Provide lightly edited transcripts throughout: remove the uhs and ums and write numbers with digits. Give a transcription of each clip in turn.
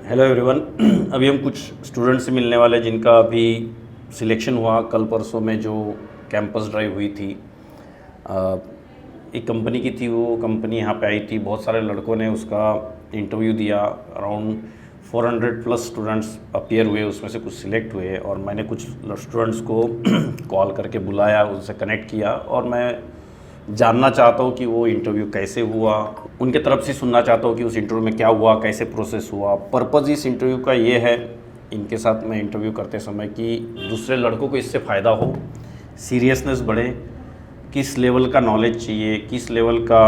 Hello everyone. अभी हम कुछ स्टूडेंट से मिलने वाले जिनका अभी सिलेक्शन हुआ कल परसों में जो कैंपस ड्राइव हुई थी। एक कंपनी की थी, वो कंपनी यहाँ पे आई थी, बहुत सारे लड़कों ने उसका इंटरव्यू दिया। अराउंड 400 प्लस स्टूडेंट्स अपीयर हुए, उसमें से कुछ सिलेक्ट हुए और मैंने कुछ स्टूडेंट्स को कॉल करके बुलाया, उनसे कनेक्ट किया और मैं जानना चाहता हूँ कि वो इंटरव्यू कैसे हुआ, उनके तरफ से सुनना चाहता हूँ कि उस इंटरव्यू में क्या हुआ, कैसे प्रोसेस हुआ। पर्पज़ इस इंटरव्यू का ये है, इनके साथ मैं इंटरव्यू करते समय, कि दूसरे लड़कों को इससे फ़ायदा हो, सीरियसनेस बढ़े, किस लेवल का नॉलेज चाहिए, किस लेवल का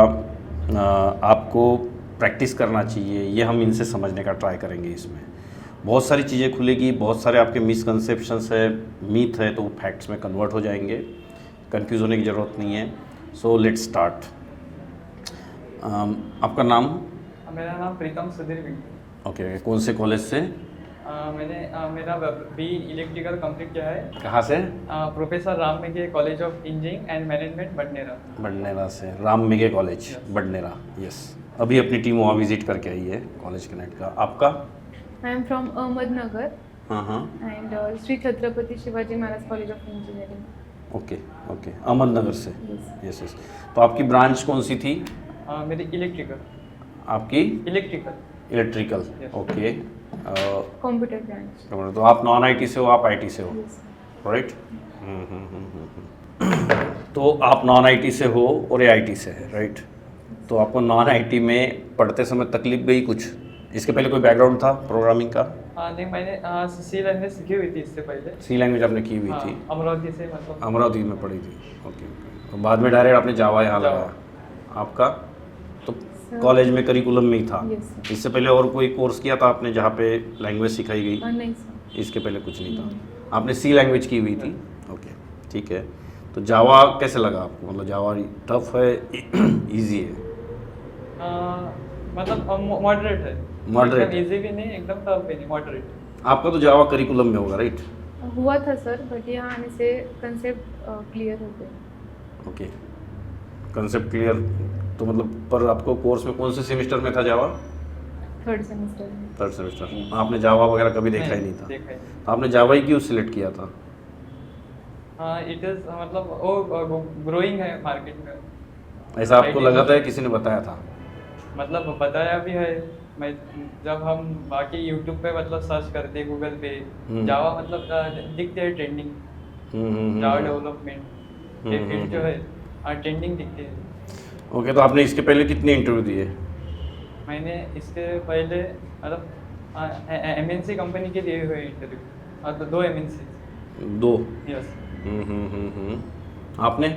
आपको प्रैक्टिस करना चाहिए, ये हम इनसे समझने का ट्राई करेंगे। इसमें बहुत सारी चीज़ें खुलेगी, बहुत सारे आपके मिसकंसेप्शंस है, मीथ है, तो वो फैक्ट्स में कन्वर्ट हो जाएंगे। कंफ्यूज होने की ज़रूरत नहीं है। So let's start. आपका नाम? मेरा नाम प्रीतम सुधीर विंग। ओके, कौन से कॉलेज से? मैंने मेरा बी इलेक्ट्रिकल कंप्लीट किया है। कहाँ से? Professor Ram Meghe college of engineering and management Badnera. Badnera से, राम मेघे कॉलेज बडनेरा। यस, अभी अपनी टीम वहाँ विजिट करके आई है कॉलेज कनेक्ट का। आपका? आई एम फ्रॉम अहमदनगर हाँ and Shri Chhatrapati Shivaji Maharaj college of engineering. Okay okay, Ahmednagar से। Yes yes. तो आपकी ब्रांच कौन सी थी? मेरी इलेक्ट्रिकल। आपकी? Electrical. Electrical. Okay. Computer branch. तो आप नॉन आईटी से हो, आप आईटी से हो, राइट? तो आप नॉन आईटी से हो और ये आईटी से है, राइट? तो आपको नॉन आईटी में पढ़ते समय तकलीफ गई कुछ? इसके पहले कोई बैकग्राउंड था प्रोग्रामिंग का? नहीं, मैंने सी लैंग्वेज सीखी हुई थी इससे पहले। सी लैंग्वेज आपने की हुई थी? अमरावती से, मतलब अमरावती में पढ़ी थी। Okay okay. तो बाद में डायरेक्ट आपने जावा यहाँ लगाया? आपका तो कॉलेज में करिकुलम में ही था? Yes, इससे पहले और कोई कोर्स किया था आपने जहाँ पे लैंग्वेज सिखाई गई? नहीं सर। इसके पहले कुछ नहीं था, आपने सी लैंग्वेज की हुई थी। ओके, ठीक है। तो जावा कैसे लगा आपको? मतलब जावा टफ है, इजी है? मतलब मॉडरेट है। Moderate है। इजी भी नहीं, एकदम टफ भी नहीं, मॉडरेट। आपका तो जावा करिकुलम में होगा, राइट? हुआ था सर, बट यहाँ आने से कंसेप्ट क्लियर हो गए। Okay, concept clear. तो मतलब पर आपको कोर्स में कौन से सेमेस्टर में था जावा? थर्ड सेमेस्टर में। Third semester. आपने जावा वगैरह कभी देखा ही नहीं था? देखा ही तो आपने जावा ही क्यों सिलेक्ट किया था? इट इज मतलब वो ग्रोइंग है मार्केट में। ऐसा आपको लगा था या किसी ने बताया था? मतलब बताया भी है। मैं जब हम बाकी यूट्यूब पे मतलब सर्च करते हैं, गूगल पे जावा मतलब दिखते हैं ट्रेंडिंग। जावा डेवलपमेंट के फील्ड जो है ट्रेंडिंग दिखते हैं। ओके, तो आपने इसके पहले कितने इंटरव्यू दिए? मैंने इसके पहले मतलब एमएनसी कंपनी के दिए हुए इंटरव्यू, तो 2 एमएनसी। 2? यस। आपने?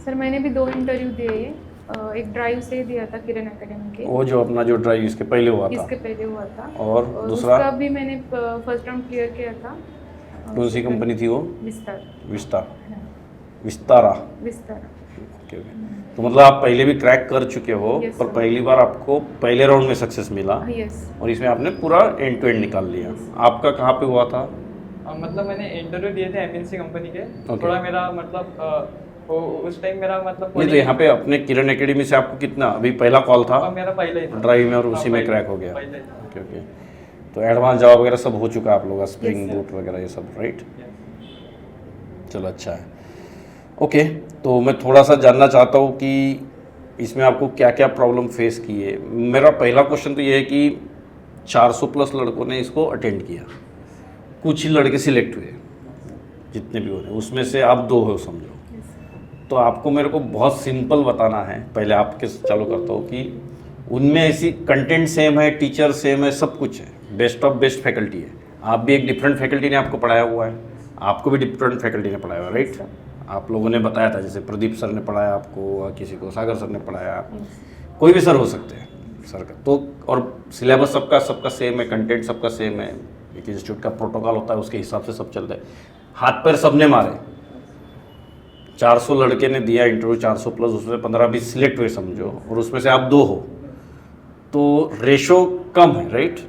सर मैंने भी 2 इंटरव्यू दिए। एक ड्राइव से दिया था किरण एकेडमी के। वो जो अपना जो ड्राइव इसके पहले हुआ था? इसके पहले हुआ था। और दूसरा? उसका भी मैंने फर्स्ट राउंड क्लियर किया था। कौन सी कंपनी थी वो? विस्तार। विस्तारा। विस्तार। Okay okay. तो मतलब आप पहले भी क्रैक कर चुके हो? Yes, पर sir. पहली बार आपको पहले राउंड में सक्सेस मिला यस। और इसमें आपने पूरा एंड टू एंड निकाल लिया। आपका कहाँ पे हुआ था? मतलब मैंने इंटरव्यू दिए थे एमएनसी कंपनी के। Okay. थोड़ा मेरा मतलब उस टाइम मेरा मतलब नहीं, तो यहाँ पे अपने किरण एकेडमी से आपको कितना, अभी पहला कॉल था मेरा पहले ही था ड्राइव में और उसी में क्रैक हो गया? पहले ही था। Okay okay. तो एडवांस जावा वगैरह सब हो चुका आप लोग का, स्प्रिंग बूट वगैरह ये सब, राइट? चलो अच्छा है। ओके, तो मैं थोड़ा सा जानना चाहता हूँ कि इसमें आपको क्या क्या प्रॉब्लम फेस की है। मेरा पहला क्वेश्चन तो ये है कि 400 प्लस लड़कों ने इसको अटेंड किया, कुछ ही लड़के सिलेक्ट हुए, जितने भी हो रहे उसमें से आप 2 हो समझो। तो आपको मेरे को बहुत सिंपल बताना है, पहले आपके चालू करता हूँ, कि उनमें ऐसी कंटेंट सेम है, टीचर सेम है, सब कुछ है, बेस्ट ऑफ बेस्ट फैकल्टी है। आप भी एक डिफरेंट फैकल्टी ने आपको पढ़ाया हुआ है, आपको भी डिफरेंट फैकल्टी ने पढ़ाया हुआ है, राइट? आप लोगों ने बताया था, जैसे प्रदीप सर ने पढ़ाया आपको, किसी को सागर सर ने पढ़ाया, कोई भी सर हो सकते हैं सर का। तो और सिलेबस सबका सेम है, कंटेंट सबका सेम है, एक इंस्टीट्यूट का प्रोटोकॉल होता है, उसके हिसाब से सब चलता है। हाथ पैर सबने मारे, 400 लड़के ने दिया इंटरव्यू, 400 प्लस, उसमें 15-20 सिलेक्ट हुए समझो, और उसमें से आप 2 हो, तो रेशो कम है, राइट?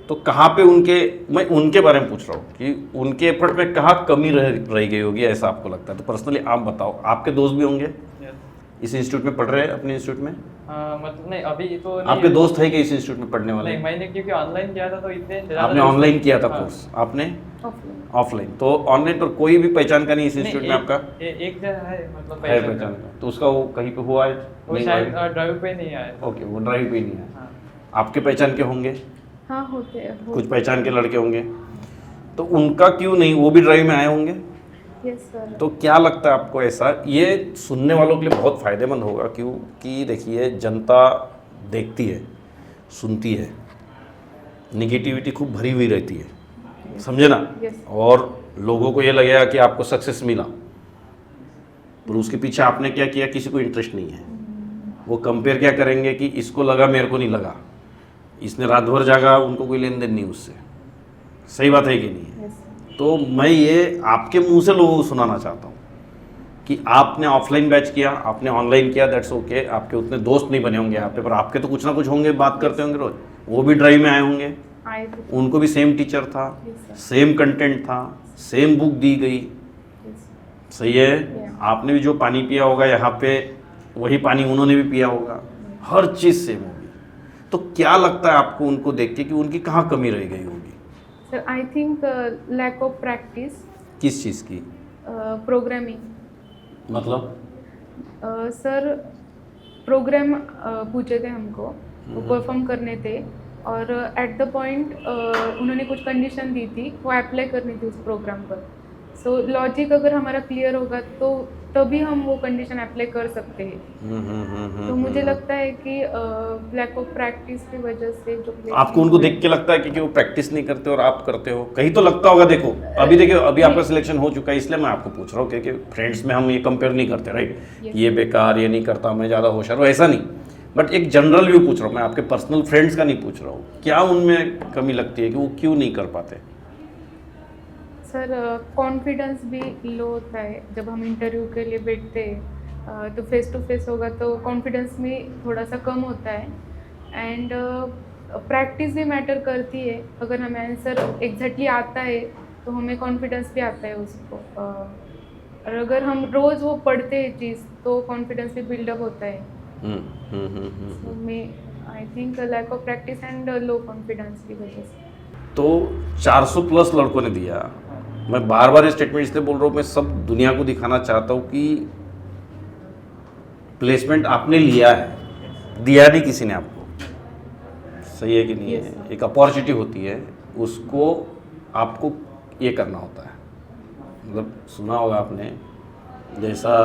तो कहाँ पे मैं उनके बारे में पूछ रहा हूँ कि उनके एफर्ट में कहाँ कमी रह गई होगी, ऐसा आपको लगता है? तो पर्सनली आप बताओ, आपके दोस्त भी होंगे इस इंस्टीट्यूट में पढ़ रहे हैं, अपने इंस्टीट्यूट में? हाँ मतलब नहीं अभी तो नहीं आपके दोस्त है कि इस इंस्टीट्यूट में पढ़ने वाले? नहीं, मैंने क्योंकि ऑनलाइन किया था तो इतने ज़्यादा आपने दोस्त- ऑनलाइन किया था हाँ। कोर्स, आपने ऑफलाइन। ऑफलाइन, तो ऑनलाइन पर कोई भी पहचान का नहीं इस नहीं, इंस्टीट्यूट में आपका? एक जगह है मतलब है पहचान पहचान का। का, तो उसका वो कहीं पे हुआ है? वो नहीं शायद हुआ है? ड्राइव पे नहीं आया था। ओके, वो ड्राइव पे ही नहीं है। हाँ। आपके पहचान के होंगे, हाँ होते हैं कुछ पहचान के लड़के होंगे, तो उनका क्यों नहीं, वो भी ड्राइव में आए होंगे? Yes sir. तो क्या लगता है आपको ऐसा, ये सुनने वालों के लिए बहुत फ़ायदेमंद होगा, क्योंकि देखिए जनता देखती है, सुनती है, निगेटिविटी खूब भरी हुई रहती है, समझे ना? Yes. और लोगों को ये लगेगा कि आपको सक्सेस मिला, पर उसके पीछे आपने क्या किया किसी को इंटरेस्ट नहीं है। वो कंपेयर क्या करेंगे कि इसको लगा मेरे को नहीं लगा, इसने रात भर जागा, उनको कोई लेन देन नहीं उससे। सही बात है कि नहीं है? यस। तो मैं ये आपके मुंह से लोगों को सुनाना चाहता हूँ कि आपने ऑफलाइन बैच किया, आपने ऑनलाइन किया, दैट्स ओके, आपके उतने दोस्त नहीं बने होंगे यहाँ पे, पर आपके तो कुछ ना कुछ होंगे, बात करते होंगे रोज, वो भी ड्राइव में आए होंगे, आए थे। उनको भी सेम टीचर था, Yes, sir. सेम कंटेंट था, सेम बुक दी गई, Yes. सही है? Yeah. आपने भी जो पानी पिया होगा यहाँ पे, वही पानी उन्होंने भी पिया होगा, हर चीज़ सेम होगी। तो क्या लगता है आपको उनको देख के कि उनकी कहाँ कमी रह गई होगी? Sir I think lack of practice, किस चीज़ की? प्रोग्रामिंग। मतलब सर प्रोग्राम पूछे थे हमको, वो परफॉर्म करने थे, और एट द पॉइंट उन्होंने कुछ कंडीशन दी थी, वो अप्लाई करनी थी उस प्रोग्राम पर। सो लॉजिक अगर हमारा क्लियर होगा तो तभी हम वो कंडीशन अप्लाई कर सकते हैं। तो मुझे लगता है कि लैक ऑफ प्रैक्टिस की वजह से जो आपको उनको देख के लगता है कि वो प्रैक्टिस नहीं करते और आप करते हो, कहीं तो लगता होगा। देखो अभी देखिए, अभी आपका सिलेक्शन हो चुका है, इसलिए मैं आपको पूछ रहा हूँ, क्योंकि फ्रेंड्स में हम ये कंपेयर नहीं करते, राइट? Yes. ये बेकार, ये नहीं करता, मैं ज़्यादा होशियार हूँ, ऐसा नहीं, बट एक जनरल व्यू पूछ रहा हूँ मैं, आपके पर्सनल फ्रेंड्स का नहीं पूछ रहा हूँ। क्या उनमें कमी लगती है कि वो क्यों नहीं कर पाते? सर कॉन्फिडेंस भी लो होता है जब हम इंटरव्यू के लिए बैठते हैं, तो फेस टू फेस होगा तो कॉन्फिडेंस में थोड़ा सा कम होता है। एंड प्रैक्टिस भी मैटर करती है, अगर हमें आंसर एग्जैक्टली आता है तो हमें कॉन्फिडेंस भी आता है उसको, और अगर हम रोज़ वो पढ़ते हैं चीज़ तो कॉन्फिडेंस भी बिल्डअप होता है। So, मैं I think lack of practice and low confidence की वजह से। तो 400 प्लस लड़कों ने दिया। मैं बार बार ये स्टेटमेंट इसलिए बोल रहा हूँ, मैं सब दुनिया को दिखाना चाहता हूँ कि प्लेसमेंट आपने लिया है, दिया नहीं किसी ने आपको। सही है कि नहीं है? Yes, एक अपॉर्चुनिटी होती है, उसको आपको ये करना होता है। मतलब सुना होगा आपने, जैसा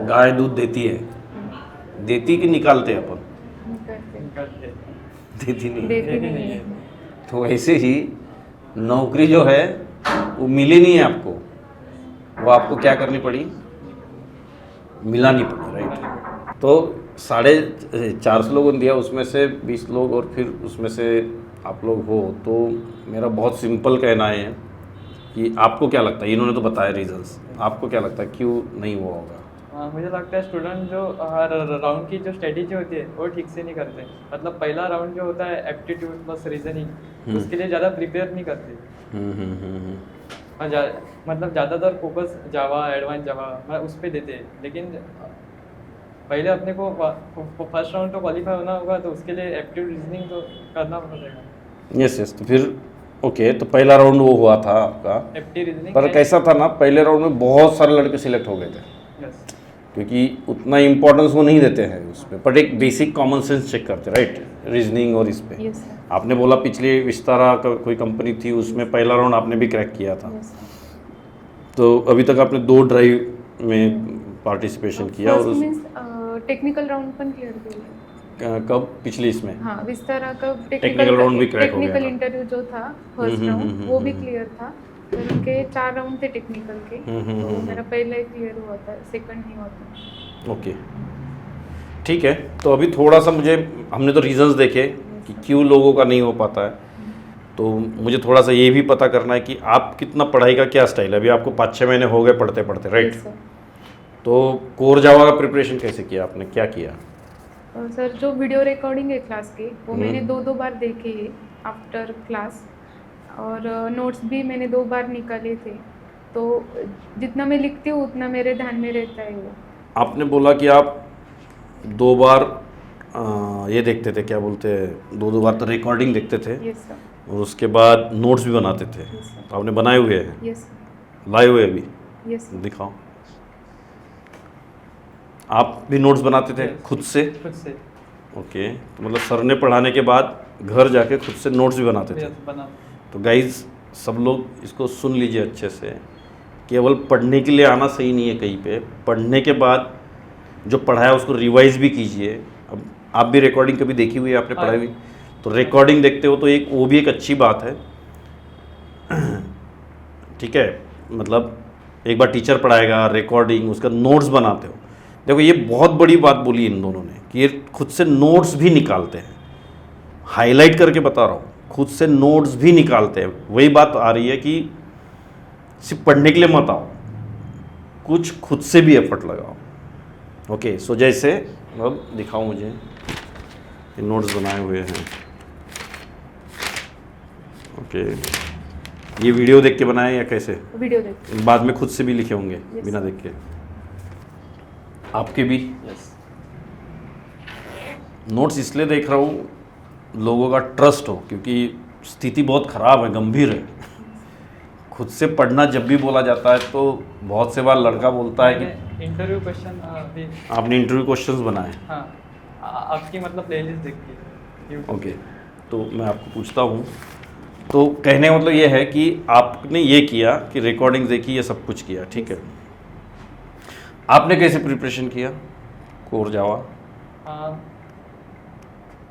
गाय दूध देती है, देती कि निकालते हैं अपन? करते देती नहीं। देती नहीं है। तो ऐसे ही नौकरी जो है वो मिली नहीं है आपको, वो आपको क्या करनी पड़ी? मिलानी पड़ी, राइट? तो 450 लोगों ने दिया, उसमें से 20 लोग और फिर उसमें से आप लोग हो। तो मेरा बहुत सिंपल कहना है कि आपको क्या लगता है, इन्होंने तो बताया रीजंस, आपको क्या लगता है क्यों नहीं हुआ होगा? मुझे लगता है स्टूडेंट जो हर राउंड की जो स्ट्रेटेजी होती है वो ठीक से नहीं करते। मतलब पहला राउंड जो होता है एप्टीट्यूड प्लस रीजनिंग, उसके लिए ज़्यादा प्रिपेयर नहीं करते। और मतलब ज़्यादातर फोकस जावा, एडवांस जावा, मैं उस पर देते हैं। लेकिन पहले अपने को फर्स्ट राउंड तो क्वालिफाई होना होगा, तो उसके लिए एप्टीट्यूड रीजनिंग तो करना पड़ेगा। यस। तो फिर ओके, तो पहला राउंड वो हुआ था आपका, एप्टी रीजनिंग। पर कैसा था ना, पहले राउंड में बहुत सारे लड़के सिलेक्ट हो गए थे, क्योंकि उतना इम्पोर्टेंस वो नहीं देते हैं उसमें, पर एक बेसिक कॉमन सेंस चेक करते, राइट? रीजनिंग और इस पे। Yes, sir. आपने बोला पिछले विस्तारा का कोई कंपनी थी, उसमें पहला राउंड आपने भी क्रैक किया था। Yes, sir. तो अभी तक आपने 2 ड्राइव में पार्टिसिपेशन किया, और फर्स्ट टेक्निकल राउंड पण क्लियर केलं। कब? पिछली इसमें? हाँ, विस्तारा का Technical round भी crack हो गया टेक्निकल था। इंटरव्यू जो था फर्स्ट राउंड, वो भी क्लियर था। तो उनके 4 राउंड थे टेक्निकल के, तो मेरा पहला ही क्लियर हुआ था, सेकंड नहीं हुआ था। ओके, ठीक है। तो अभी थोड़ा सा हमने तो रीजंस देखे कि क्यों लोगों का नहीं हो पाता है, तो मुझे थोड़ा सा ये भी पता करना है कि आप कितना पढ़ाई का क्या स्टाइल है। अभी आपको 5-6 महीने हो गए पढ़ते पढ़ते, राइट? Yes, sir. तो कोर जावा का प्रिपरेशन कैसे किया आपने, क्या किया? सर जो वीडियो रिकॉर्डिंग है क्लास के, वो मैंने 2 बार देखे है आफ्टर क्लास, और नोट्स भी मैंने 2 बार निकाले थे। तो जितना मैं लिखती हूँ उतना मेरे ध्यान में रहता है वो। आपने बोला कि आप 2 बार ये देखते थे, क्या बोलते हैं, 2-2 बार तो रिकॉर्डिंग देखते थे यस सर, और उसके बाद नोट्स भी बनाते थे। यस सर, तो आपने बनाए हुए हैं, यस सर, लाए हुए अभी, यस सर, दिखाओ। आप भी नोट्स बनाते थे खुद से? खुद से। ओके, तो मतलब सर ने पढ़ाने के बाद घर जाके खुद से नोट्स भी बनाते थे। यस, बना। तो गाइज सब लोग इसको सुन लीजिए अच्छे से, केवल पढ़ने के लिए आना सही नहीं है कहीं पे, पढ़ने के बाद जो पढ़ा है उसको रिवाइज भी कीजिए। अब आप भी रिकॉर्डिंग कभी देखी हुई है, आपने पढ़ाई हुई, तो रिकॉर्डिंग देखते हो तो एक वो भी एक अच्छी बात है। ठीक है, मतलब एक बार टीचर पढ़ाएगा, रिकॉर्डिंग, उसका नोट्स बनाते हो। देखो ये बहुत बड़ी बात बोली इन दोनों ने कि ये खुद से नोट्स भी निकालते हैं, हाईलाइट करके बता रहा हूँ, खुद से नोट्स भी निकालते हैं। वही बात आ रही है कि सिर्फ पढ़ने के लिए मत आओ, कुछ खुद से भी एफर्ट लगाओ। ओके, सो जैसे अब दिखाओ मुझे, ये नोट्स बनाए हुए हैं। ओके, ये वीडियो देख के बनाए या कैसे? वीडियो देखते बाद में खुद से भी लिखे होंगे Yes. बिना देख के? आपके भी यस। नोट्स इसलिए देख रहा हूँ, लोगों का ट्रस्ट हो, क्योंकि स्थिति बहुत ख़राब है, गंभीर है। खुद से पढ़ना जब भी बोला जाता है तो बहुत से बार लड़का बोलता है कि इंटरव्यू क्वेश्चन भी, आपने इंटरव्यू क्वेश्चंस बनाए। हाँ, आपकी मतलब प्लेलिस्ट देखी है। ओके, तो मैं आपको पूछता हूँ, तो कहने का मतलब ये है कि आपने ये किया कि रिकॉर्डिंग देखी, ये सब कुछ किया, ठीक है। आपने कैसे प्रिपरेशन किया कोर जावा?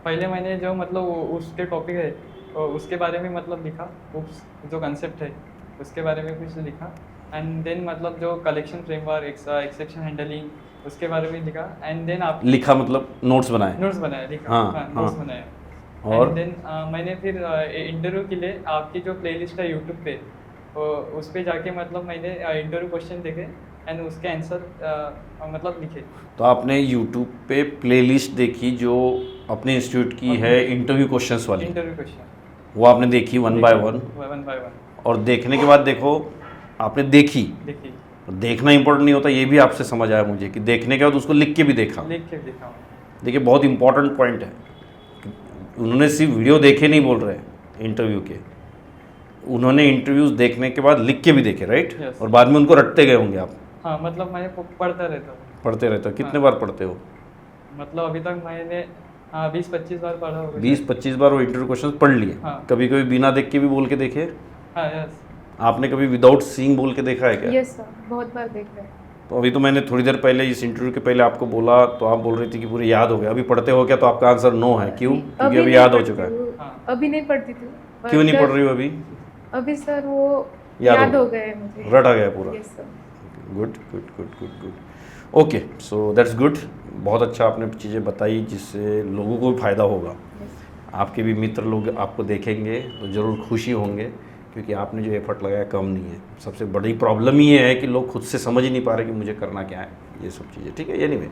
पहले मैंने जो मतलब उसके टॉपिक है उसके बारे में मतलब लिखा, उस जो कंसेप्ट है उसके बारे में कुछ लिखा, एंड देन मतलब जो कलेक्शन फ्रेमवर्क, एक्सेप्शन हैंडलिंग, उसके बारे में लिखा, एंड देन आप लिखा मतलब नोट्स बनाए? नोट्स बनाया, लिखा, हाँ, नोट्स हाँ। बनाया। और एंड देन मैंने फिर इंटरव्यू के लिए आपकी जो प्लेलिस्ट है यूट्यूब पे, उस पे जाके मतलब मैंने इंटरव्यू क्वेश्चन देखे एंड उसके आंसर मतलब लिखे। तो आपने यूट्यूब पे प्लेलिस्ट देखी जो अपने इंस्टीट्यूट की है इंटरव्यू क्वेश्चंस वाली, इंटरव्यू क्वेश्चन वो आपने देखी one by one? One by one और देखने के बाद देखो, आपने देखी, देखी, देखना इंपॉर्टेंट नहीं होता, ये भी आपसे समझ आया मुझे कि देखने के बाद उसको लिख के भी देखा। लिख के देखा हूँ। देखिए बहुत इंपॉर्टेंट पॉइंट है, उन्होंने सिर्फ वीडियो देखे नहीं बोल रहे इंटरव्यू के, उन्होंने इंटरव्यूज देखने के बाद लिख के भी देखे, राइट? Yes. और बाद में उनको रटते गए होंगे आप? हाँ, मतलब मैं पढ़ता रहता हूँ। पढ़ते रहते हो? कितने हाँ। बार पढ़ते हो? मतलब अभी तक मैंने 20-25 बार पढ़ा होगा। 20-25 बार वो इंटरव्यू क्वेश्चन पढ़ लिए? हाँ। कभी कभी बिना देख के भी बोल के देखे? हाँ, यस। आपने कभी विदाउट सीइंग बोल के देखा है क्या? यस सर, बहुत बार देख रहे हैं। तो अभी तो मैंने थोड़ी देर पहले इस इंटरव्यू के पहले आपको बोला तो आप बोल रही थी कि पूरे याद हो गया। अभी पढ़ते हो क्या? तो आपका आंसर नो है। क्यों? क्योंकि अभी नहीं याद हो पढ़ती चुका है। हूँ। हाँ। अभी नहीं पढ़ती थी। पर क्यों नहीं जब- पढ़ रही हो अभी? अभी सर वो याद याद हो हो गए मुझे। रट आ गया पूरा? Yes sir. Good good good good good. Okay, so that's good. बहुत अच्छा आपने चीज़ें बताई जिससे लोगों को भी फ़ायदा होगा। यस। आपके भी मित्र लोग आपको देखेंगे तो ज़रूर खुशी होंगे, क्योंकि आपने जो एफर्ट लगाया कम नहीं है। सबसे बड़ी प्रॉब्लम ये है कि लोग खुद से समझ ही नहीं पा रहे कि मुझे करना क्या है, ये सब चीज़ें, ठीक है। ये नहीं,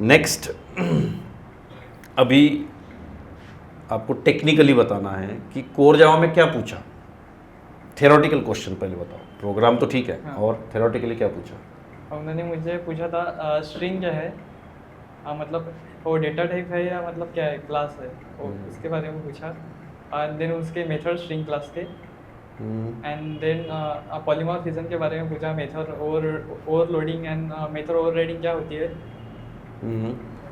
नेक्स्ट अभी आपको टेक्निकली बताना है कि कोर जावा में क्या पूछा। थ्योरेटिकल क्वेश्चन पहले बताओ, प्रोग्राम तो ठीक है, हाँ। और थ्योरेटिकली क्या पूछा? उन्होंने मुझे पूछा था स्ट्रिंग क्या है, मतलब वो डेटा टाइप है या मतलब क्या है, क्लास है, वो उसके बारे में पूछा। एंड देन उसके मेथड स्ट्रिंग क्लास के, एंड देन पॉलीमॉर्फिज्म के बारे में पूछा, method overloading and method overriding क्या होती है।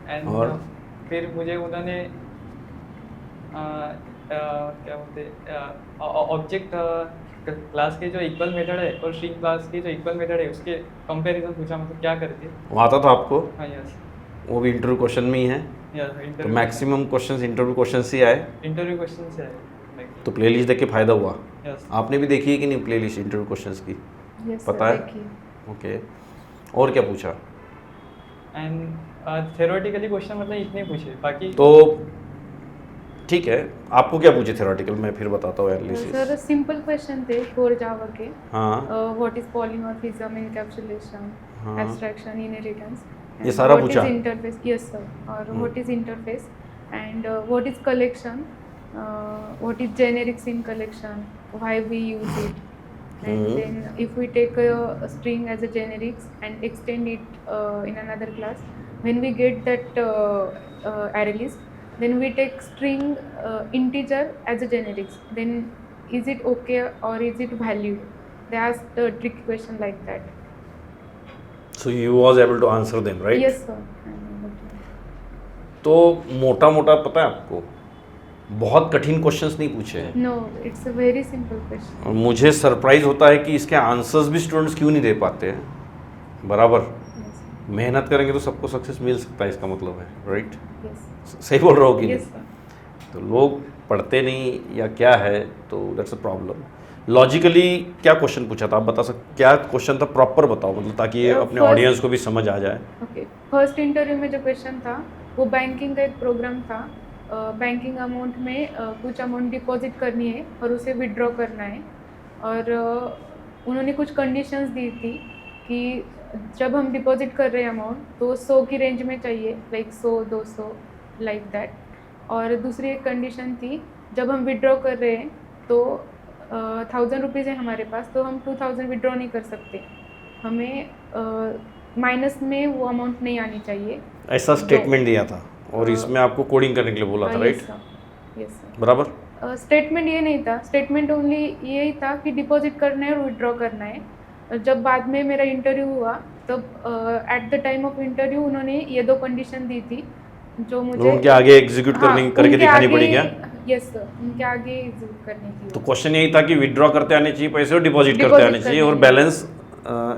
एंड और? फिर मुझे उन्होंने क्या बोलते ऑब्जेक्ट क्लास के जो इक्वल मेथड है और स्ट्रिंग क्लास की जो इक्वल मेथड है उसके कंपैरिजन पूछा, मतलब क्या करती है। वो आता था आपको? हाँ, यस वो भी इंटरव्यू क्वेश्चन में ही है? यस। तो मैक्सिमम क्वेश्चंस इंटरव्यू क्वेश्चन से आए? इंटरव्यू क्वेश्चन से है। तो प्लेलिस्ट देख के फ़ायदा हुआ? यस। आपने भी देखी है कि नहीं प्लेलिस्ट इंटरव्यू क्वेश्चंस की? यस पता सर, है? देखिए। ओके, और क्या पूछा? एंड थ्योरेटिकली क्वेश्चन मतलब इतने पूछे, बाकी तो ठीक है, आपको क्या पूछे थ्योरेटिकल? मैं फिर बताता हूँ सर एनालिसिस। सिंपल क्वेश्चन थे कोर जावा के। हाँ व्हाट इज पॉलीमॉर्फिज्म, एनकैप्सुलेशन, हाँ। एब्स्ट्रैक्शन, इनहेरिटेंस, ये सारा पूछा? Interface, yes sir. और what is interface and what is collection, what is generics in collection, why we use it, and then if we take a string as a generics and extend it in another class, when we get that array list, then we take string integer as a generics. Then is it okay or is it valued? They asked a tricky question like that. So you was able to answer them, right? Yes sir. I'm able to. तो मोटा मोटा पता है आपको, बहुत कठिन questions नहीं पूछे हैं। No, it's a very simple question. और मुझे सरप्राइज होता है कि इसके आंसर्स भी स्टूडेंट्स क्यों नहीं दे पाते हैं। बराबर Yes. मेहनत करेंगे तो सबको सक्सेस मिल सकता है, इसका मतलब है, राइट? Yes. सही बोल रहा हो कि Yes नहीं? sir. तो लोग पढ़ते नहीं या क्या है, तो दैट्स अ प्रॉब्लम। लॉजिकली क्या क्वेश्चन पूछा था, आप बता सकते? क्या क्वेश्चन था प्रॉपर बताओ, मतलब ताकि ये अपने First- ऑडियंस को भी समझ आ जाए। ओके, फर्स्ट इंटरव्यू में जो क्वेश्चन था वो बैंकिंग का एक प्रोग्राम था। बैंकिंग अमाउंट में कुछ अमाउंट डिपॉजिट करनी है और उसे विड्रॉ करना है, और उन्होंने कुछ कंडीशंस दी थी कि जब हम डिपॉजिट कर रहे हैं अमाउंट तो 100 की रेंज में चाहिए, लाइक 100 200 लाइक दैट। और दूसरी एक कंडीशन थी, जब हम विड्रॉ कर रहे हैं तो 1000 रुपीज़ है हमारे पास, तो हम 2000 विड्रॉ नहीं कर सकते, हमें माइनस में वो अमाउंट नहीं आनी चाहिए। ऐसा स्टेटमेंट दिया था और इसमें आपको कोडिंग करने के लिए बोला था, राइट? Yes sir. बराबर। स्टेटमेंट ये नहीं था, स्टेटमेंट ओनली यही था कि डिपॉजिट करना है और विड्रॉ करना है। जब बाद में मेरा इंटरव्यू हुआ तब at the time of interview उन्होंने ये 2 कंडीशन दी थी जो मुझे उनके आगे एग्जीक्यूट करके दिखानी पड़ी क्या? यस सर, उनके आगे एग्जीक्यूट करनी थी। तो क्वेश्चन यही था कि विड्रॉ करते आने चाहिए पैसे और डिपॉजिट करते Deposit आने चाहिए करने और चाहिए। बैलेंस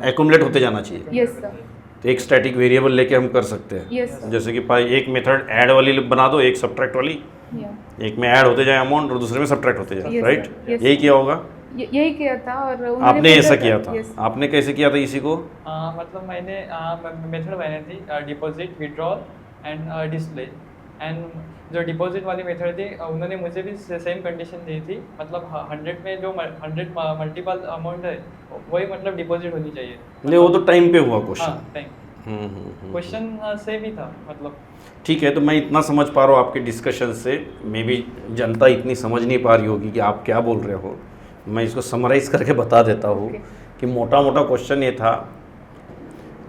एक्यूमुलेट होते जाना चाहिए। Yes sir. तो एक स्टैटिक वेरिएबल लेके हम कर सकते हैं। Yes, sir. जैसे कि एक मेथड ऐड वाली बना दो, एक सब्ट्रैक्ट वाली, या एक में ऐड होते जाए अमाउंट और दूसरे में सब्ट्रैक्ट होते जाए, Yes, राइट? sir. Yes, यही sir. किया होगा यही किया था। और उन्होंने आपने, पूछा ऐसा किया था? Yes. आपने कैसे किया था इसी को? मतलब मैंने मेथड बनाई थी deposit, withdrawal and display. And जो डिपॉजिट वाली मेथड थी उन्होंने मुझे भी सेम कंडीशन दी थी, मतलब 100 में जो 100 मल्टीपल अमाउंट है वही मतलब डिपॉजिट होनी चाहिए। नहीं, वो तो टाइम पे हुआ हाँ, क्वेश्चन। टाइम क्वेश्चन सेम ही था मतलब। ठीक है, तो मैं इतना समझ पा रहा हूँ आपके डिस्कशन से, मे बी जनता इतनी समझ नहीं पा रही होगी कि आप क्या बोल रहे हो। मैं इसको समराइज करके बता देता हूँ Okay. कि मोटा मोटा क्वेश्चन ये था,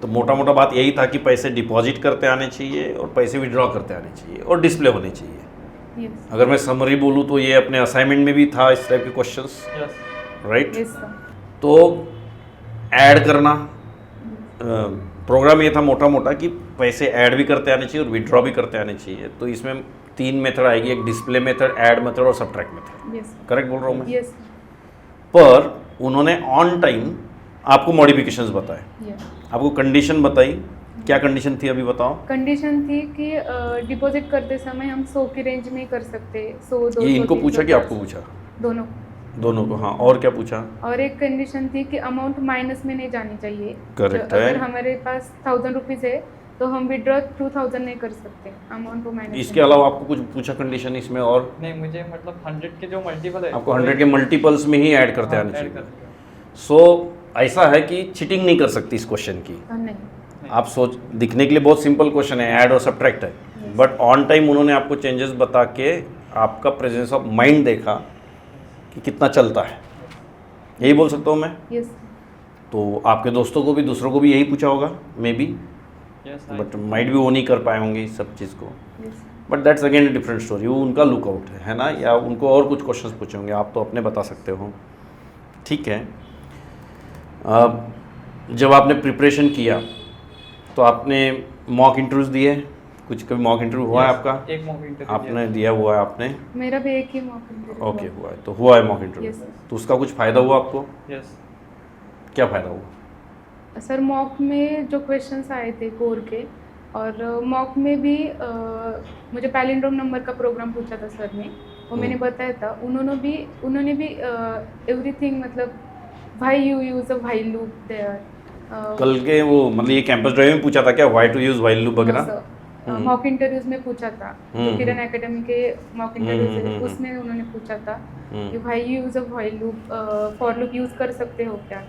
तो मोटा मोटा बात यही था कि पैसे डिपॉजिट करते आने चाहिए और पैसे विड्रॉ करते आने चाहिए और डिस्प्ले होने चाहिए। यस अगर मैं समरी बोलूँ तो ये अपने असाइनमेंट में भी था इस टाइप के questions, yes right? Yes sir. तो ऐड करना, प्रोग्राम ये था मोटा मोटा कि पैसे ऐड भी करते आने चाहिए और विड्रॉ भी करते आने चाहिए। तो इसमें 3 मेथड आएगी, एक डिस्प्ले मेथड, ऐड मेथड और सब्ट्रैक्ट मेथड। यस करेक्ट बोल रहा हूँ मैं? यस पर उन्होंने ऑन टाइम आपको मॉडिफिकेशंस बताए, यस। आपको कंडीशन बताई। क्या कंडीशन थी अभी बताओ? कंडीशन थी कि डिपॉजिट करते समय हम 100 की रेंज में ही कर सकते, 100 200 ये इनको 300, पूछा कि आपको पूछा? दोनों। दोनों को, हाँ। और क्या पूछा? और एक कंडीशन थी कि अमाउंट माइनस में नहीं जानी चाहिए। Correct अगर है। हमारे पास 1000 रुपीज़ है तो हम विड्रॉ 2000 नहीं कर सकते, अमाउंट को माइनस। इसके अलावा आपको कुछ पूछा कंडीशन इसमें? और नहीं, मुझे मतलब 100 के जो मल्टीपल है आपको 100 के मल्टीपल्स में ही ऐड करते आने ऐड चाहिए। कर। सो ऐसा है कि चीटिंग नहीं कर सकती इस क्वेश्चन की। नहीं। आप सोच, दिखने के लिए बहुत सिंपल क्वेश्चन है, ऐड और सब्ट्रैक्ट है, बट ऑन टाइम उन्होंने आपको चेंजेस बता के आपका प्रेजेंस ऑफ माइंड देखा कि कितना चलता है। यही बोल सकता हूँ मैं? यस तो आपके दोस्तों को भी, दूसरों को भी यही पूछा होगा may be, yes but might भी वो नहीं कर पाए होंगे इस सब चीज़ को। Yes. But that's again a different story, वो उनका लुकआउट है ना, या उनको और कुछ क्वेश्चंस पूछे होंगे, आप तो अपने बता सकते हो। ठीक है। जब आपने प्रिपरेशन किया तो आपने मॉक इंटरव्यूज दिए? कुछ कभी मॉक इंटरव्यू हुआ है आपका? एक मॉक इंटरव्यू आपने दिया हुआ है आपने? मेरा भी एक ही मौका। ओके, हुआ है, तो हुआ है मॉक इंटरव्यू। Yes, sir. तो उसका कुछ फ़ायदा हुआ आपको? यस। क्या फ़ायदा हुआ? सर मॉक में जो क्वेश्चंस आए थे कोर के, और मॉक में भी मुझे पैलिंड्रोम नंबर का प्रोग्राम पूछा था सर ने, वो मैंने बताया था। उन्होंने भी एवरीथिंग, मतलब why you use a while loop there. कल के वो मतलब ये कैंपस ड्राइव में पूछा था क्या, why to use while loop वगैरह? मॉक इंटरव्यूज में पूछा था, जो किरण एकेडमी के मॉक इंटरव्यूज है उसमें उन्होंने पूछा था कि why you use a while loop, for loop use कर सकते हो क्या।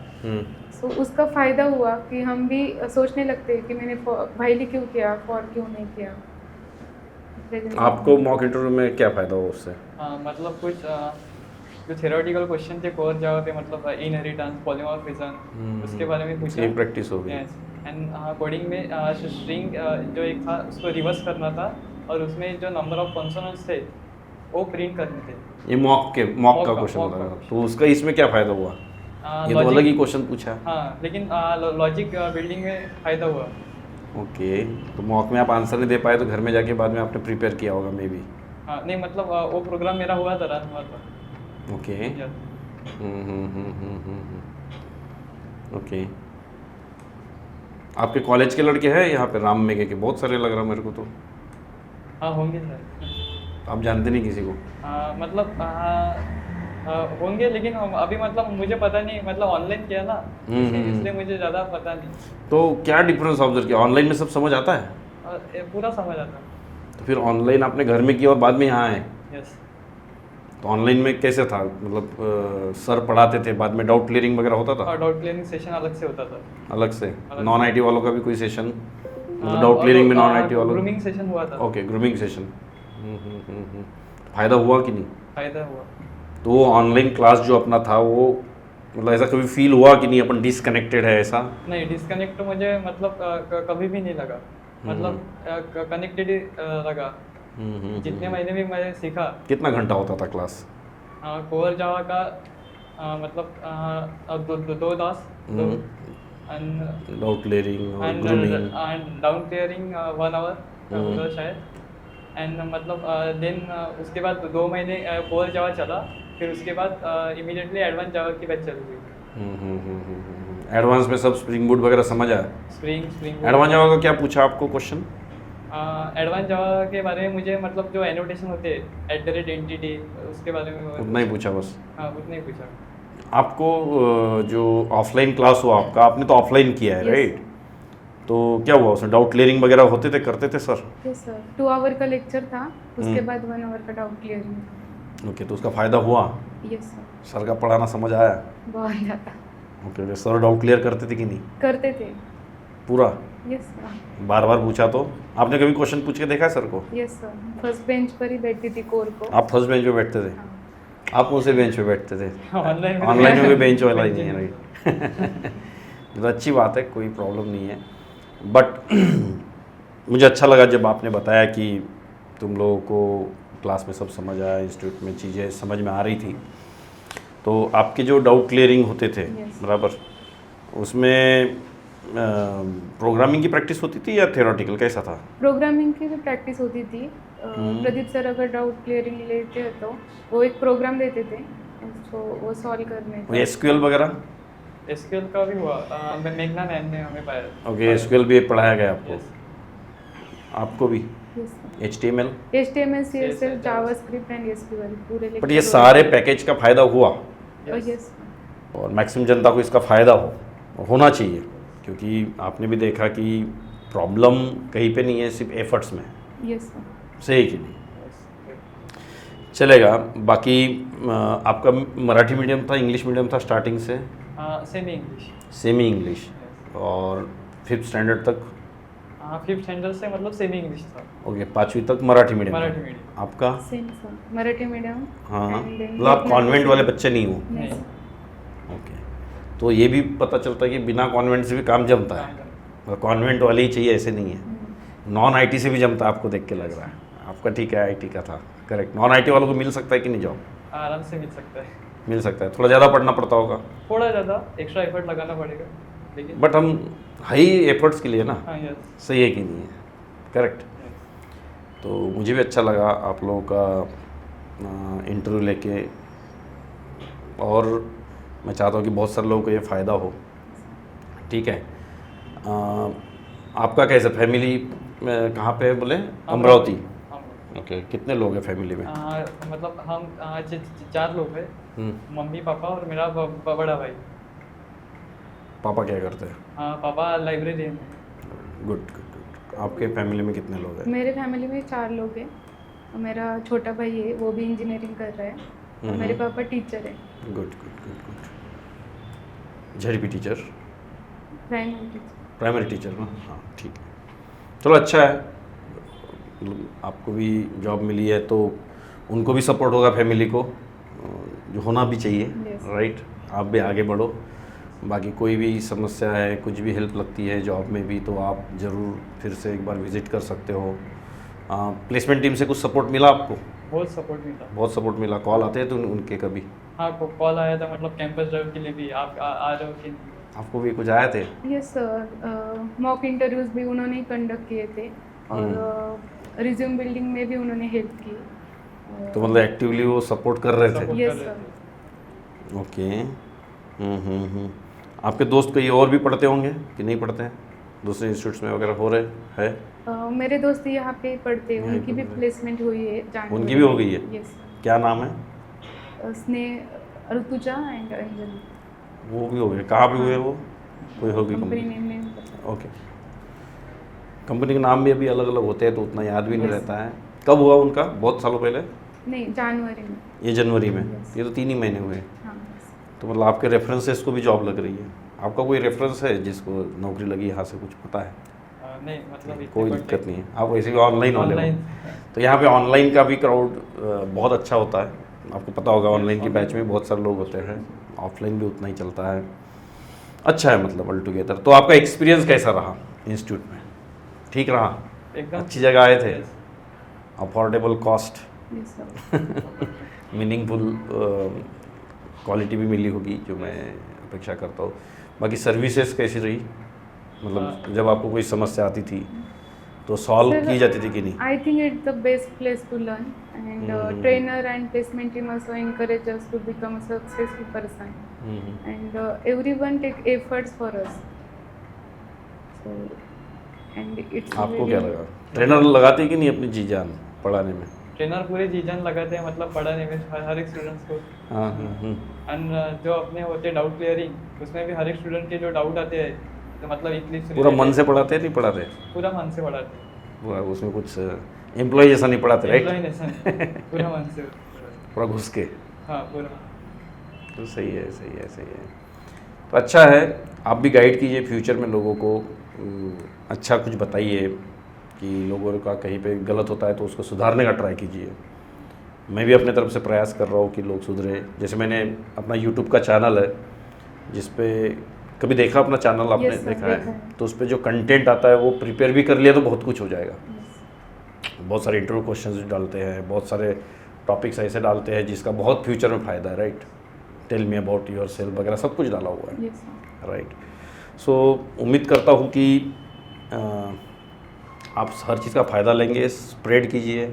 सो उसका फ़ायदा हुआ कि हम भी सोचने लगते कि मैंने व्हाइल क्यों किया, फॉर क्यों नहीं किया। आपको मॉक इंटरव्यू में क्या फ़ायदा हुआ उससे? मतलब कुछ जो थ्योरेटिकल क्वेश्चन थे कोर जावा पे, मतलब इनहेरिटेंस, पॉलीमॉर्फिज्म, उसके बारे में पूछा। एक प्रैक्टिस हो गई। एंड कोडिंग में स्ट्रिंग जो एक था उसको रिवर्स करना था, और उसमें जो नंबर ऑफ कॉन्सोनेंट्स थे वो प्रिंट करने थे। ये मॉक का mock क्वेश्चन का लगा, question। तो उसका इसमें क्या फ़ायदा हुआ? ये तो logic- अलग ही क्वेश्चन पूछा है। हाँ, लेकिन लॉजिक बिल्डिंग में फ़ायदा हुआ। ओके, तो मॉक में आप आंसर नहीं दे पाए तो घर में जाके बाद में आपने प्रिपेयर किया होगा मे बी। हाँ, नहीं मतलब वो प्रोग्राम मेरा हुआ था, रन हुआ था। ओके। Yes। ओके, आपके कॉलेज के लड़के हैं यहाँ पे राम मेघे के? बहुत सारे लग रहा मेरे को तो। हाँ, होंगे सर। आप जानते नहीं किसी को? मतलब होंगे, लेकिन अभी मतलब मुझे पता नहीं, मतलब ऑनलाइन किया ना, इसलिए मुझे ज़्यादा पता नहीं। तो क्या डिफरेंस ऑब्जर्व किया? ऑनलाइन में सब समझ आता है? ये पूरा समझ आता। तो फिर ऑनलाइन आपने घर में किया और बाद में यहाँ आए, यस। तो ऑनलाइन में कैसे था? मतलब सर पढ़ाते थे, बाद में डाउट क्लियरिंग वगैरह होता था? और डाउट क्लियरिंग सेशन अलग से होता था। अलग से? अलग नॉन आईटी वालों का भी कोई सेशन? मतलब डाउट क्लियरिंग में नॉन आईटी वालों? ग्रूमिंग सेशन हुआ था। Okay, grooming session. फायदा हुआ कि नहीं? फायदा हुआ। तो वो ऑनलाइन क्लास जो अपना था वो, मतलब ऐसा कभी फील हुआ कि नहीं अपन डिसकनेक्टेड है ऐसा? नहीं, डिस्कनेक्ट तो मुझे मतलब कभी भी नहीं लगा, मतलब कनेक्टेड ही लगा। जितने महीने भी मैं सीखा। कितना घंटा होता था क्लास? कोर जावा का मतलब अब दो दास डाउट क्लियरिंग और grooming and doubt clearing 1 hour शायद। एंड मतलब देन उसके बाद 2 महीने कोर जावा चला, फिर उसके बाद इमीडिएटली एडवांस जावा की बैच चालू हुई। एडवांस में सब स्प्रिंग बूट वगैरह समझ आया? स्प्रिंग एडवांस जावा का क्या पूछा आपको क्वेश्चन? एडवांस जावा के बारे में मुझे मतलब जो एनोटेशन होते हैं @entity, उसके बारे में उतना ही पूछा बस? हाँ, उतना ही पूछा। आपको जो ऑफलाइन क्लास हुआ आपका, आपने तो ऑफलाइन किया है, Yes. राइट? तो क्या हुआ उसमें? डाउट क्लियरिंग वगैरह होते थे, करते थे सर? यस सर, 2 आवर का लेक्चर था, उसके बाद 1 आवर का डाउट क्लियरिंग था। ओके, तो उसका फ़ायदा हुआ? यस सर, सर का पढ़ाना समझ आया? बहुत ज़्यादा। ओके, सर डाउट क्लियर करते थे कि नहीं करते थे। पूरा? Yes sir. बार बार पूछा तो? आपने कभी क्वेश्चन पूछ के देखा है सर को? यस सर, फर्स्ट बेंच पर ही बैठती थी कोर को। आप फर्स्ट बेंच पे बैठते थे? हाँ। आप कौन से बेंच पे बैठते थे? ऑनलाइन ऑनलाइन में भी बेंच वाला ही नहीं है, राइट? तो अच्छी बात है, कोई प्रॉब्लम नहीं है। बट मुझे अच्छा लगा जब आपने बताया कि तुम लोगों को क्लास में सब समझ आया, इंस्टीट्यूट में चीज़ें समझ में आ रही थी। तो आपके जो डाउट क्लियरिंग होते थे, Yes. बराबर, उसमें प्रोग्रामिंग की प्रैक्टिस होती थी या थ्योरेटिकल, कैसा था? प्रोग्रामिंग की भी प्रैक्टिस होती थी। प्रदीप सर अगर डाउट क्लियरिंग लेते तो वो एक प्रोग्राम देते थे, तो वो सॉल्व करने का। एसक्यूएल वगैरह? एसक्यूएल का भी हुआ, मेघना मैम ने हमें पाया। ओके, एसक्यूएल भी पढ़ाया गया आपको? Yes. आपको भी? Yes sir, HTML? HTML, CSS, JavaScript and SQL पूरे बट ये सारे पैकेज का फ़ायदा हुआ, यस और मैक्सिमम जनता को इसका फ़ायदा होना चाहिए, क्योंकि आपने भी देखा कि प्रॉब्लम कहीं पे नहीं है, सिर्फ एफर्ट्स में है। Yes sir. सही कि नहीं? चलेगा। बाकी आपका मराठी मीडियम था, इंग्लिश मीडियम था स्टार्टिंग से? Semi English. सेमी इंग्लिश, और 5th स्टैंडर्ड तक? 5th स्टैंडर्ड से मतलब सेमी इंग्लिश था। ओके, 5वीं तक मराठी मीडियम? मराठी मीडियम। आपका? Same sir, Marathi medium. हाँ, and then मतलब आप कॉन्वेंट वाले बच्चे नहीं हो? नहीं नहीं। सर। ओके, तो ये भी पता चलता है कि बिना कॉन्वेंट से भी काम जमता है, कॉन्वेंट वाले ही चाहिए ऐसे नहीं है। नॉन आईटी से भी जमता है, आपको देख के लग रहा है। आपका ठीक है, आईटी का था, करेक्ट। नॉन आईटी वालों को मिल सकता है कि नहीं जॉब? आराम से मिल सकता है। मिल सकता है, थोड़ा ज़्यादा पढ़ना पड़ता होगा? थोड़ा ज़्यादा एक्स्ट्रा एफर्ट लगाना पड़ेगा, लेकिन बट हम हाई एफर्ट्स के लिए ना, हाँ, यस। सही है कि नहीं है? करेक्ट। तो मुझे भी अच्छा लगा आप लोगों का इंटरव्यू लेके, और मैं चाहता हूँ कि बहुत सारे लोगों को ये फ़ायदा हो। ठीक है, आपका कैसे फैमिली कहाँ पे है बोले? अमरावती? ओके, कितने लोग हैं फैमिली में? मतलब हम 4 लोग हैं, मम्मी पापा और मेरा बड़ा भाई। पापा क्या करते हैं? पापा लाइब्रेरियन। Good good good. आपके फैमिली में कितने लोग हैं? मेरे फैमिली में 4 लोग हैं। मेरा छोटा भाई है, वो भी इंजीनियरिंग कर रहा है, और मेरे पापा टीचर है। Good good good good. झड़पी teacher? Primary teacher. Primary teacher ना? हाँ, ठीक है, चलो अच्छा है। आपको भी जॉब मिली है तो उनको भी सपोर्ट होगा फैमिली को, जो होना भी चाहिए, Yes. राइट। आप भी आगे बढ़ो, बाकी कोई भी समस्या है, कुछ भी हेल्प लगती है जॉब में भी, तो आप ज़रूर फिर से एक बार विज़िट कर सकते हो। प्लेसमेंट टीम से कुछ सपोर्ट मिला आपको? बहुत सपोर्ट मिला। बहुत सपोर्ट मिला। कॉल आते हैं तो उनके कभी? हाँ, कॉल आया था, मतलब कैंपस ड्राइव के लिए भी आप आ रहे हो कि नहीं? आपको भी कुछ आए थे? यस सर, मॉक इंटरव्यूज भी उन्होंने ही कंडक्ट किए थे और रिज्यूम बिल्डिंग में भी उन्होंने हेल्प की। तो मतलब एक्टिवली वो सपोर्ट कर रहे थे? Support यस कर रहे सर। ओके। आपके दोस्त कहीं और भी पढ़ते होंगे कि नहीं पढ़ते हैं? दूसरे इंस्टीट्यूट्स में वगैरह हो रहे है? मेरे दोस्त यहाँ पे पढ़ते हैं, यहीं उनकी भी पे पढ़ते हैं। प्लेसमेंट हुई है जानवी उनकी भी हो गई है? यस। क्या नाम है? स्नेह, ऋतुजा एंड अंजलि। वो भी हो गए? कहाँ पे हुए वो? कोई होगी कंपनी कंपनी? नेम नहीं पता। ओके। कंपनी के नाम भी अभी अलग अलग होते हैं तो उतना याद भी नहीं Yes. रहता है। कब हुआ उनका? बहुत सालों पहले? नहीं, जनवरी में। ये जनवरी में? Yes. ये तो 3 ही महीने हुए। हाँ। तो मतलब आपके रेफरेंसेस को भी जॉब लग रही है? आपका कोई रेफरेंस है जिसको नौकरी लगी, यहाँ से कुछ पता है? नहीं, मतलब इतने कोई पढ़ते- दिक्कत नहीं है, आप वैसे भी ऑनलाइन वाले हो। ऑनलाइन। तो यहाँ पे ऑनलाइन का भी क्राउड बहुत अच्छा होता है, आपको पता होगा। ऑनलाइन के बैच में बहुत सारे लोग होते हैं, ऑफलाइन भी उतना ही चलता है। अच्छा है मतलब ऑल टुगेदर। तो आपका एक्सपीरियंस कैसा रहा इंस्टीट्यूट में? ठीक रहा? एकदम अच्छी जगह आए थे? Affordable cost, yes sir. Meaningful quality भी मिली होगी जो मैं अपेक्षा करता हूँ। बाकी सर्विसेज कैसी रही? मतलब जब आपको कोई समस्या आती थी तो सॉल्व Sir, की जाती थी कि नहीं? I think it's the best place to learn, and trainer and placement team also encourage us to become a successful person, and everyone take efforts for us. So, and it's आपको very- क्या लगा? Trainer लगाते कि नहीं अपनी जी जान पढ़ाने में? ट्रेनर पूरे जीजन लगाते हैं, मतलब पढ़ाने में हर एक स्टूडेंट्स को। हाँ। एंड जो अपने होते हैं डाउट क्लियरिंग, उसमें भी हर एक स्टूडेंट के जो डाउट आते हैं, तो मतलब इतनी पूरा मन से पढ़ाते नहीं पढ़ाते? पूरा मन से पढ़ाते हैं। पूरा उसमें कुछ एम्प्लॉय जैसा नहीं पढ़ाते, राइट? Employee nation, पूरा मन से। पूरा घुस के? हाँ, पूरा। तो सही है, सही है, सही है। तो अच्छा है, आप भी गाइड कीजिए फ्यूचर में लोगों को। अच्छा कुछ बताइए कि लोगों का कहीं पे गलत होता है तो उसको सुधारने का ट्राई कीजिए। मैं भी अपने तरफ से प्रयास कर रहा हूँ कि लोग सुधरे। जैसे मैंने अपना यूट्यूब का चैनल है जिस पे कभी देखा अपना चैनल आपने? Yes, sir, देखा देखा है? है। तो उस पर जो कंटेंट आता है वो प्रिपेयर भी कर लिया तो बहुत कुछ हो जाएगा। Yes. बहुत सारे इंटरव्यू क्वेश्चंस डालते हैं, बहुत सारे टॉपिक्स ऐसे डालते हैं जिसका बहुत फ्यूचर में फ़ायदा है, right? Tell me about yourself वगैरह सब कुछ डाला हुआ है, Yes, sir. राइट? सो उम्मीद करता हूँ कि आप हर चीज़ का फ़ायदा लेंगे। स्प्रेड कीजिए,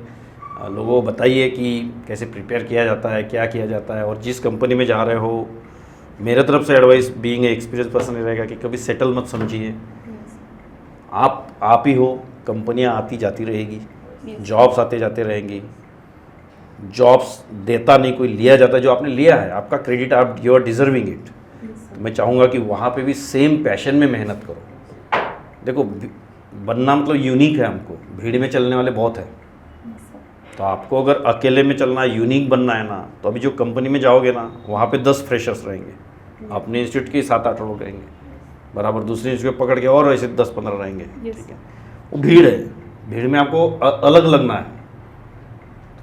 लोगों को बताइए कि कैसे प्रिपेयर किया जाता है, क्या किया जाता है। और जिस कंपनी में जा रहे हो, मेरे तरफ से advice being a experience person ये रहेगा कि कभी सेटल मत समझिए। Yes. आप ही हो, कंपनियां आती जाती रहेगी, Yes. जॉब्स आते जाते रहेंगी। जॉब्स देता नहीं कोई, लिया जाता है। जो आपने लिया है आपका क्रेडिट, आप you are deserving it. Yes, sir. मैं चाहूँगा कि वहाँ पे भी सेम पैशन में मेहनत करो। देखो बनना मतलब यूनिक है, हमको भीड़ में चलने वाले बहुत हैं। Yes, sir. तो आपको अगर अकेले में चलना है, यूनिक बनना है ना, तो अभी जो कंपनी में जाओगे ना वहाँ पे 10 फ्रेशर्स रहेंगे, अपने इंस्टीट्यूट के 7-8 लोग रहेंगे, बराबर दूसरे इंस्टीट्यूट पकड़ के और ऐसे 10-15 रहेंगे। Yes. ठीक है, वो भीड़ है, भीड़ में आपको अलग लगना है।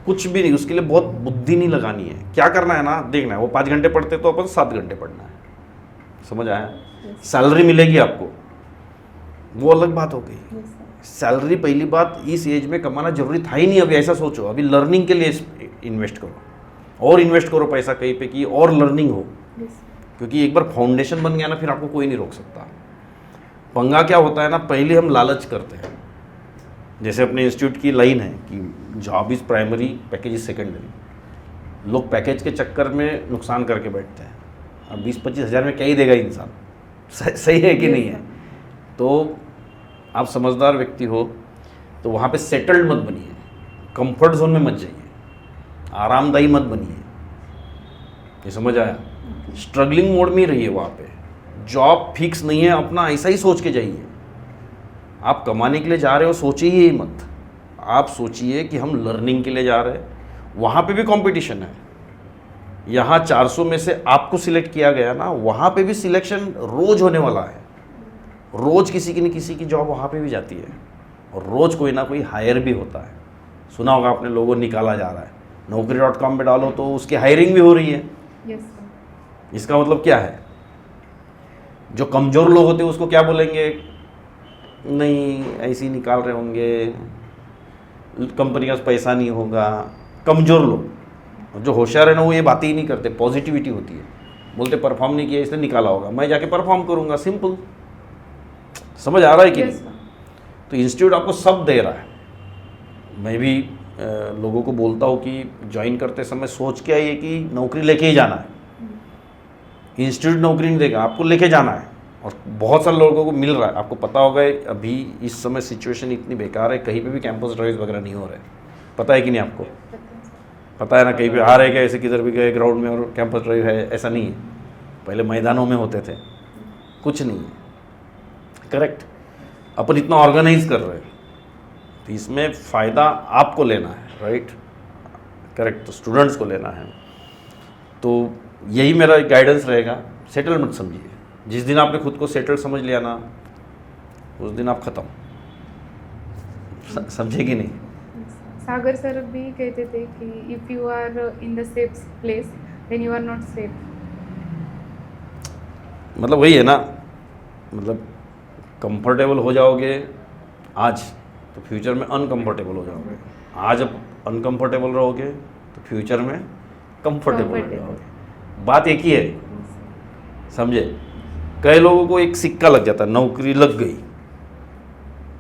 कुछ भी नहीं, उसके लिए बहुत बुद्धि नहीं लगानी है। क्या करना है ना, देखना है वो 5 घंटे पढ़ते तो अपन 7 घंटे पढ़ना है। समझ आया? Yes. सैलरी मिलेगी आपको, वो अलग बात हो गई। Yes, sir. सैलरी पहली बात इस एज में कमाना जरूरी था ही नहीं। अभी ऐसा सोचो, अभी लर्निंग के लिए इन्वेस्ट करो और इन्वेस्ट करो पैसा कहीं पे कि और लर्निंग हो, Yes. क्योंकि एक बार फाउंडेशन बन गया ना फिर आपको कोई नहीं रोक सकता। पंगा क्या होता है ना, पहले हम लालच करते हैं। जैसे अपने इंस्टीट्यूट की लाइन है कि job is primary, package is secondary. लोग पैकेज के चक्कर में नुकसान करके बैठते हैं। अब 20-25 हज़ार में क्या ही देगा इंसान? सही है कि Yes, नहीं है? तो आप समझदार व्यक्ति हो तो वहाँ पे सेटल्ड मत बनिए, कंफर्ट जोन में मत जाइए, आरामदायी मत बनिए। ये समझ आया? स्ट्रगलिंग मोड में ही रहिए। वहाँ पे जॉब फिक्स नहीं है, अपना ऐसा ही सोच के जाइए। आप कमाने के लिए जा रहे हो, सोचिए ही मत। आप सोचिए कि हम लर्निंग के लिए जा रहे हैं। वहाँ पे भी कंपटीशन है। यहाँ 400 में से आपको सिलेक्ट किया गया ना, वहाँ पे भी सिलेक्शन रोज होने वाला है। रोज किसी की न किसी की जॉब वहाँ पे भी जाती है और रोज कोई ना कोई हायर भी होता है। सुना होगा आपने, लोगों निकाला जा रहा है। Naukri.com पे डालो तो उसकी हायरिंग भी हो रही है। Yes sir. इसका मतलब क्या है? जो कमज़ोर लोग होते हैं उसको क्या बोलेंगे? नहीं, ऐसे ही निकाल रहे होंगे, कंपनी का पैसा नहीं होगा। कमज़ोर लोग। जो होशियार है ना वो ये बातें ही नहीं करते, पॉजिटिविटी होती है। नहीं परफॉर्म नहीं किया इसने निकाला होगा, मैं जाके परफॉर्म करूँगा, सिंपल। समझ आ रहा है कि यस नहीं? सर। तो इंस्टीट्यूट आपको सब दे रहा है। मैं भी लोगों को बोलता हूँ कि ज्वाइन करते समय सोच के आइए कि नौकरी लेके ही जाना है। इंस्टीट्यूट नौकरी नहीं देगा, आपको लेके जाना है। और बहुत सारे लोगों को मिल रहा है। आपको पता होगा अभी इस समय सिचुएशन इतनी बेकार है, कहीं पे भी कैंपस ड्राइव्स वगैरह नहीं हो रहे। पता है कि नहीं आपको? पता है ना, कहीं पे आ रहे क्या ऐसे किधर भी गए ग्राउंड में और कैंपस ड्राइव है, ऐसा नहीं है। पहले मैदानों में होते थे, कुछ नहीं है। करेक्ट। अपन इतना ऑर्गेनाइज कर रहे हैं, तो इसमें फ़ायदा आपको लेना है, राइट? करेक्ट। तो स्टूडेंट्स को लेना है। तो यही मेरा गाइडेंस रहेगा। सेटल मत समझिए। जिस दिन आपने खुद को सेटल समझ लिया ना, उस दिन आप ख़त्म। समझे कि नहीं? सागर सर भी कहते थे कि if you are in the safe place then you are not safe. मतलब वही है ना, मतलब कंफर्टेबल हो जाओगे आज तो फ्यूचर में अनकंफर्टेबल हो जाओगे। आज अब अनकंफर्टेबल रहोगे तो फ्यूचर में कंफर्टेबल हो जाओगे। बात एक ही है, समझे? कई लोगों को एक सिक्का लग जाता है, नौकरी लग गई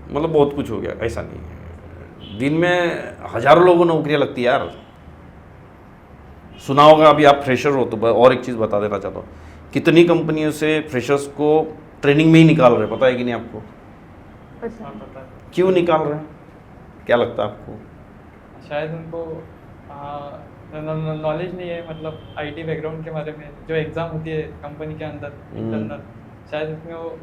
मतलब बहुत कुछ हो गया, ऐसा नहीं है। दिन में हज़ारों लोगों को नौकरियां लगती है यार। सुना होगा, अभी आप फ्रेशर हो तो और एक चीज़ बता देना चाहता हूँ, कितनी कंपनियों से फ्रेशर्स को ट्रेनिंग में ही निकाल रहे, पता है कि नहीं आपको? हाँ, पता है। क्यों निकाल रहे हैं, क्या लगता है आपको? शायद उनको नॉलेज नहीं है, मतलब आईटी बैकग्राउंड के बारे में। जो एग्ज़ाम होती है कंपनी के अंदर इंटरनल, शायद उसमें वो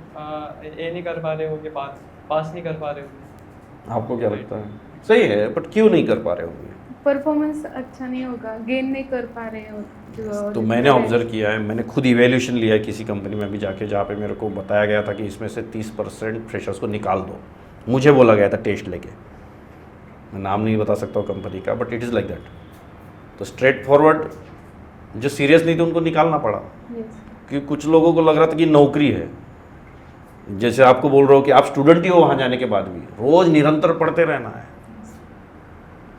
ये नहीं कर पा रहे हो कि पास नहीं कर पा रहे हो। आपको क्या लगता है? सही है, बट क्यों नहीं कर पा रहे होंगे? परफॉर्मेंस अच्छा नहीं होगा, गेन नहीं कर पा रहे हो। तो मैंने ऑब्जर्व किया है, मैंने खुद इवैल्यूएशन लिया है किसी कंपनी में अभी जाके, जहाँ पे मेरे को बताया गया था कि इसमें से 30% फ्रेशर्स को निकाल दो। मुझे बोला गया था टेस्ट लेके, मैं नाम नहीं बता सकता हूँ कंपनी का, but it is like that. तो स्ट्रेट फॉरवर्ड जो सीरियस नहीं थे उनको निकालना पड़ा, क्योंकि कुछ लोगों को लग रहा था कि नौकरी है। जैसे आपको बोल रहा हूँ कि आप स्टूडेंट ही हो, वहाँ जाने के बाद भी रोज़ निरंतर पढ़ते रहना है,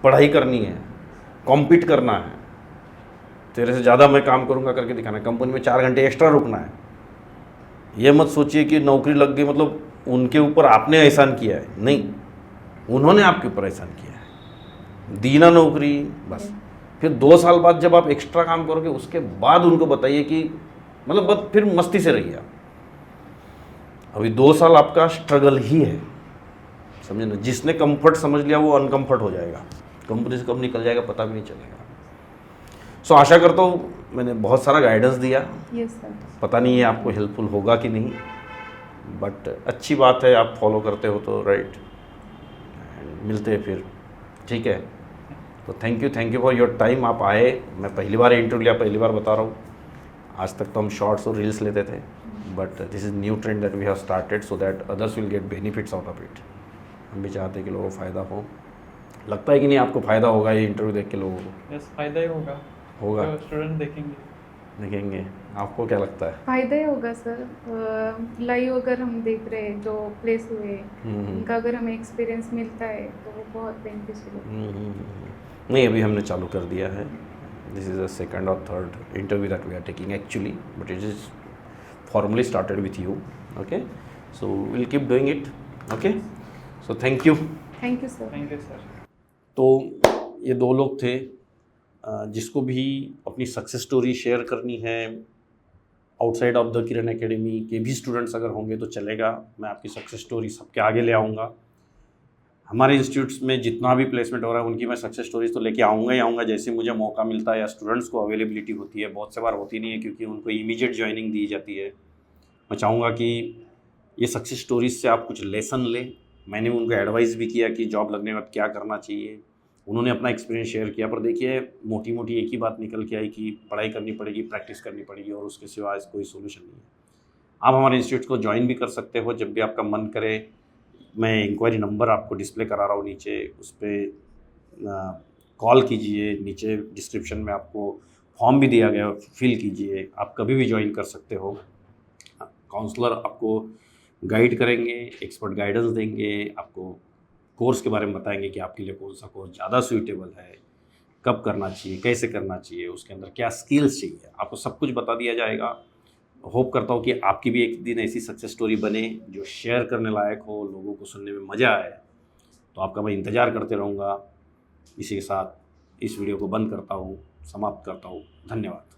पढ़ाई करनी है, कॉम्पीट करना है, तेरे से ज़्यादा मैं काम करूँगा करके दिखाना है, कंपनी में 4 घंटे एक्स्ट्रा रुकना है। ये मत सोचिए कि नौकरी लग गई मतलब उनके ऊपर आपने एहसान किया है, नहीं, उन्होंने आपके ऊपर एहसान किया है, दी ना नौकरी बस। फिर 2 साल बाद जब आप एक्स्ट्रा काम करोगे उसके बाद उनको बताइए कि मतलब बस फिर मस्ती से रहिए आप। अभी 2 साल आपका स्ट्रगल ही है, समझे ना? जिसने कंफर्ट समझ लिया वो अनकंफर्ट हो जाएगा, कंपनी से कब निकल जाएगा पता भी नहीं चलेगा। सो आशा करता हूँ मैंने बहुत सारा गाइडेंस दिया। Yes sir. पता नहीं है आपको हेल्पफुल होगा कि नहीं, बट अच्छी बात है आप फॉलो करते हो तो, राइट? मिलते हैं फिर, ठीक है? तो thank you for your time. आप आए, मैं पहली बार इंटरव्यू लिया, पहली बार बता रहा हूँ। आज तक तो हम शॉर्ट्स और रील्स लेते थे, but this is new trend that we have started so that others will get benefits out of it. हम भी चाहते हैं कि लोगों को फ़ायदा हो। लगता है कि नहीं आपको फ़ायदा होगा ये इंटरव्यू देख के लोगों को? यस, फायदा ही होगा। जो स्टूडेंट देखेंगे। आपको क्या लगता है? फायदा ही होगा सर। लाइव अगर हम देख रहे हैं जो प्लेस हुए, उनका अगर हमें एक्सपीरियंस मिलता है तो वो बहुत बेनिफिशियल है। नहीं, अभी हमने चालू कर दिया है। दिस इज़ द सेकंड और third interview that we are taking actually, but it is formally started with you, okay? So will keep doing it, okay? So thank you sir. Thank you sir. तो ये 2 लोग थे, जिसको भी अपनी success story share करनी है outside of the Kiran Academy के भी स्टूडेंट्स अगर होंगे तो चलेगा। मैं आपकी सक्सेस स्टोरी सबके आगे ले आऊँगा। हमारे इंस्टीट्यूट्स में जितना भी प्लेसमेंट हो रहा है उनकी मैं सक्सेस स्टोरीज तो लेके आऊँगा ही आऊँगा, जैसे मुझे मौका मिलता है या स्टूडेंट्स को अवेलेबिलिटी होती है। बहुत से बार होती नहीं है क्योंकि उनको इमीडिएट ज्वाइनिंग दी जाती है। मैं चाहूँगा कि ये सक्सेस स्टोरीज से आप कुछ लेसन लें। मैंने उनको एडवाइस भी किया कि जॉब लगने के बाद क्या करना चाहिए, उन्होंने अपना एक्सपीरियंस शेयर किया। पर देखिए मोटी मोटी एक ही बात निकल के आई कि पढ़ाई करनी पड़ेगी, प्रैक्टिस करनी पड़ेगी और उसके सिवा कोई सोल्यूशन नहीं है। आप हमारे इंस्टीट्यूट को ज्वाइन भी कर सकते हो जब भी आपका मन करे। मैं इंक्वायरी नंबर आपको डिस्प्ले करा रहा हूँ नीचे, उस पर कॉल कीजिए। नीचे डिस्क्रिप्शन में आपको फॉर्म भी दिया गया, फिल कीजिए, आप कभी भी ज्वाइन कर सकते हो। काउंसलर आपको गाइड करेंगे, एक्सपर्ट गाइडेंस देंगे, आपको कोर्स के बारे में बताएंगे कि आपके लिए कौन सा कोर्स ज़्यादा सूटेबल है, कब करना चाहिए, कैसे करना चाहिए, उसके अंदर क्या स्किल्स चाहिए, आपको सब कुछ बता दिया जाएगा। होप करता हूँ कि आपकी भी एक दिन ऐसी सक्सेस स्टोरी बने जो शेयर करने लायक हो, लोगों को सुनने में मज़ा आए। तो आपका मैं इंतज़ार करते रहूँगा। इसी के साथ इस वीडियो को बंद करता हूँ, समाप्त करता हूँ। धन्यवाद।